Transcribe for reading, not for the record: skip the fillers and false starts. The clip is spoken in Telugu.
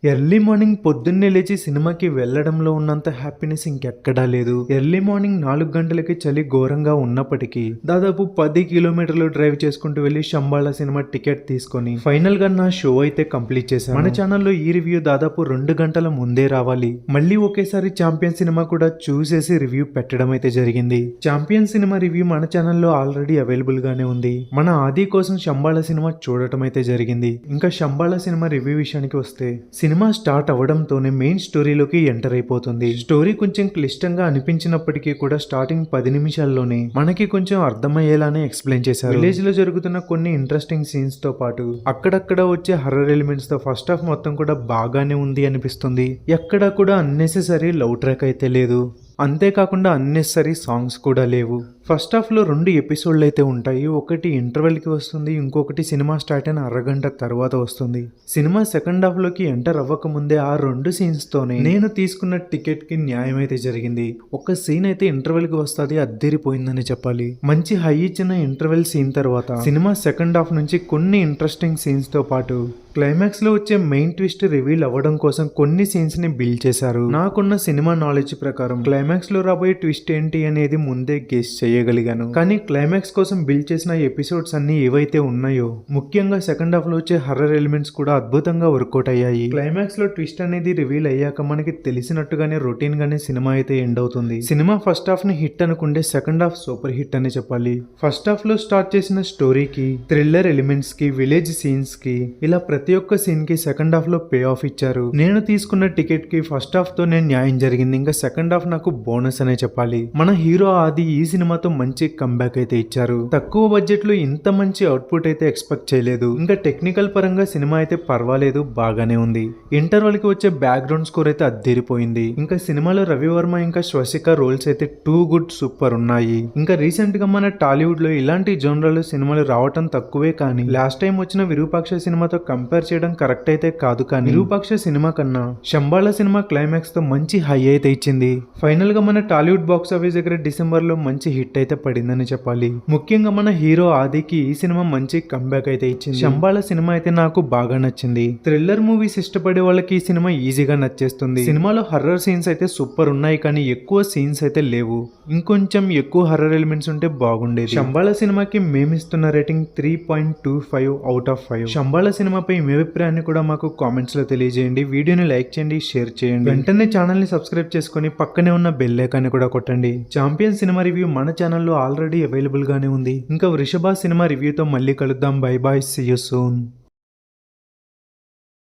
ఎర్లీ మార్నింగ్ పొద్దున్నే లేచి సినిమాకి వెళ్లడంలో ఉన్నంత హ్యాపీనెస్ ఇంకెక్కడా లేదు. ఎర్లీ మార్నింగ్ 4 గంటలకి చలి ఘోరంగా ఉన్నప్పటికీ దాదాపు 10 కిలోమీటర్లు డ్రైవ్ చేసుకుంటూ వెళ్లి శంబాళ సినిమా టికెట్ తీసుకొని ఫైనల్ గా నా షో అయితే కంప్లీట్ చేశాను. మన ఛానల్లో ఈ రివ్యూ దాదాపు 2 గంటల ముందే రావాలి. మళ్ళీ ఒకేసారి ఛాంపియన్ సినిమా కూడా చూసేసి రివ్యూ పెట్టడం అయితే జరిగింది. ఛాంపియన్ సినిమా రివ్యూ మన ఛానల్లో ఆల్రెడీ అవైలబుల్ గానే ఉంది. మన ఆది కోసం శంబాళ సినిమా చూడటం అయితే జరిగింది. ఇంకా శంబాళ సినిమా రివ్యూ విషయానికి వస్తే సినిమా స్టార్ట్ అవడంతోనే మెయిన్ స్టోరీలోకి ఎంటర్ అయిపోతుంది. స్టోరీ కొంచెం క్లిష్టంగా అనిపించినప్పటికీ కూడా స్టార్టింగ్ 10 నిమిషాల్లోనే మనకి కొంచెం అర్థమయ్యేలానే ఎక్స్ప్లెయిన్ చేశారు. విలేజ్ లో జరుగుతున్న కొన్ని ఇంట్రెస్టింగ్ సీన్స్ తో పాటు అక్కడక్కడ వచ్చే హర్రర్ ఎలిమెంట్స్ తో ఫస్ట్ హాఫ్ మొత్తం కూడా బాగానే ఉంది అనిపిస్తుంది. ఎక్కడా కూడా అన్నెసెసరీ లవ్ ట్రాక్ అయితే లేదు. అంతేకాకుండా అన్నెసరీ సాంగ్స్ కూడా లేవు. ఫస్ట్ హాఫ్ లో 2 ఎపిసోడ్లు అయితే ఉంటాయి. ఒకటి ఇంటర్వెల్ కి వస్తుంది, ఇంకొకటి సినిమా స్టార్ట్ అయిన అరగంట తర్వాత వస్తుంది. సినిమా సెకండ్ హాఫ్ లోకి ఎంటర్ అవ్వక ముందే ఆ 2 సీన్స్ తోనే నేను తీసుకున్న టికెట్ కి న్యాయం అయితే జరిగింది. ఒక సీన్ అయితే ఇంటర్వెల్ కి వస్తుంది, అద్దరిపోయిందని చెప్పాలి. మంచి హై ఇచ్చిన ఇంటర్వెల్ సీన్ తర్వాత సినిమా సెకండ్ హాఫ్ నుంచి కొన్ని ఇంట్రెస్టింగ్ సీన్స్ తో పాటు క్లైమాక్స్ లో వచ్చే మెయిన్ ట్విస్ట్ రివీల్ అవ్వడం కోసం కొన్ని సీన్స్ ని బిల్డ్ చేశారు. నాకున్న సినిమా నాలెడ్జ్ ప్రకారం క్లైమాక్స్ లో రాబోయే ట్విస్ట్ ఏంటి అనేది ముందే గెస్ చేయగలిగాను. కానీ క్లైమాక్స్ కోసం బిల్డ్ చేసిన ఎపిసోడ్స్ అన్ని ఏవైతే ఉన్నాయో, ముఖ్యంగా సెకండ్ హాఫ్ లో వచ్చే హర్రర్ ఎలిమెంట్స్ కూడా అద్భుతంగా వర్కౌట్ అయ్యాయి. క్లైమాక్స్ లో ట్విస్ట్ అనేది రివీల్ అయ్యాక మనకి తెలిసినట్టుగానే రొటీన్ గానే సినిమా అయితే ఎండ్ అవుతుంది. సినిమా ఫస్ట్ హాఫ్ ని హిట్ అనుకుంటే సెకండ్ హాఫ్ సూపర్ హిట్ అని చెప్పాలి. ఫస్ట్ హాఫ్ లో స్టార్ట్ చేసిన స్టోరీకి, థ్రిల్లర్ ఎలిమెంట్స్ కి, విలేజ్ సీన్స్ కి, ఇలా ప్రతి ఒక్క సీన్ కి సెకండ్ హాఫ్ లో పే ఆఫ్ ఇచ్చారు. నేను తీసుకున్న టికెట్ కి ఫస్ట్ హాఫ్ తో నేను న్యాయం జరిగింది. ఇంకా సెకండ్ హాఫ్ నాకు బోనస్ అనే చెప్పాలి. మన హీరో ఆది ఈ సినిమాతో మంచి కంబ్యాక్ అయితే ఇచ్చారు. తక్కువ బడ్జెట్ లో ఇంత మంచి అవుట్పుట్ అయితే ఎక్స్పెక్ట్ చేయలేదు. ఇంకా టెక్నికల్ పరంగా సినిమా అయితే పర్వాలేదు, బాగానే ఉంది. ఇంటర్వల్ కి వచ్చే బ్యాక్గ్రౌండ్ స్కోర్ అయితే అద్దరిపోయింది. ఇంకా సినిమాలో రవివర్మ ఇంకా శ్వసిక రోల్స్ అయితే టూ గుడ్ సూపర్ ఉన్నాయి. ఇంకా రీసెంట్ గా మన టాలీవుడ్ లో ఇలాంటి జోనర్లో సినిమాలు రావటం తక్కువే, కానీ లాస్ట్ టైం వచ్చిన విరూపాక్ష సినిమాతో కంపేర్ చేయడం కరెక్ట్ అయితే కాదు. కానీ విరూపాక్ష సినిమా కన్నా శంబాళ సినిమా క్లైమాక్స్ తో మంచి హై అయితే ఇచ్చింది. ఫైనల్ గా మన టాలీవుడ్ బాక్స్ ఆఫీస్ దగ్గర డిసెంబర్ లో మంచి హిట్ అయితే పడిందని చెప్పాలి. ముఖ్యంగా మన హీరో ఆదికి ఈ సినిమా మంచి కంబ్యాక్ అయితే ఇచ్చింది. శంబాళ సినిమా అయితే నాకు బాగా నచ్చింది. థ్రిల్లర్ మూవీస్ ఇష్టపడే వాళ్ళకి ఈ సినిమా ఈజీగా నచ్చేస్తుంది. సినిమాలో హర్రర్ సీన్స్ అయితే సూపర్ ఉన్నాయి, కానీ ఎక్కువ సీన్స్ అయితే లేవు. ఇంకొంచెం ఎక్కువ హర్రర్ ఎలిమెంట్స్ ఉంటే బాగుండేది. శంబాళ సినిమాకి మేమిస్తున్న రేటింగ్ 3.25 అవుట్ ఆఫ్ 5. శంబాళ సినిమాపై మీ అభిప్రాయాన్ని కూడా మాకు కామెంట్స్ లో తెలియజేయండి. వీడియోని లైక్ చేయండి, షేర్ చేయండి. వెంటనే ఛానల్ ని సబ్స్క్రైబ్ చేసుకుని పక్కనే ఉన్న బెల్ ఐకాన్ కూడా కొట్టండి. ఛాంపియన్ సినిమా రివ్యూ మన ఛానల్లో ఆల్రెడీ అవైలబుల్ గానే ఉంది. ఇంకా వృషభ సినిమా రివ్యూతో మళ్ళీ కలుద్దాం. Bye bye, see you soon.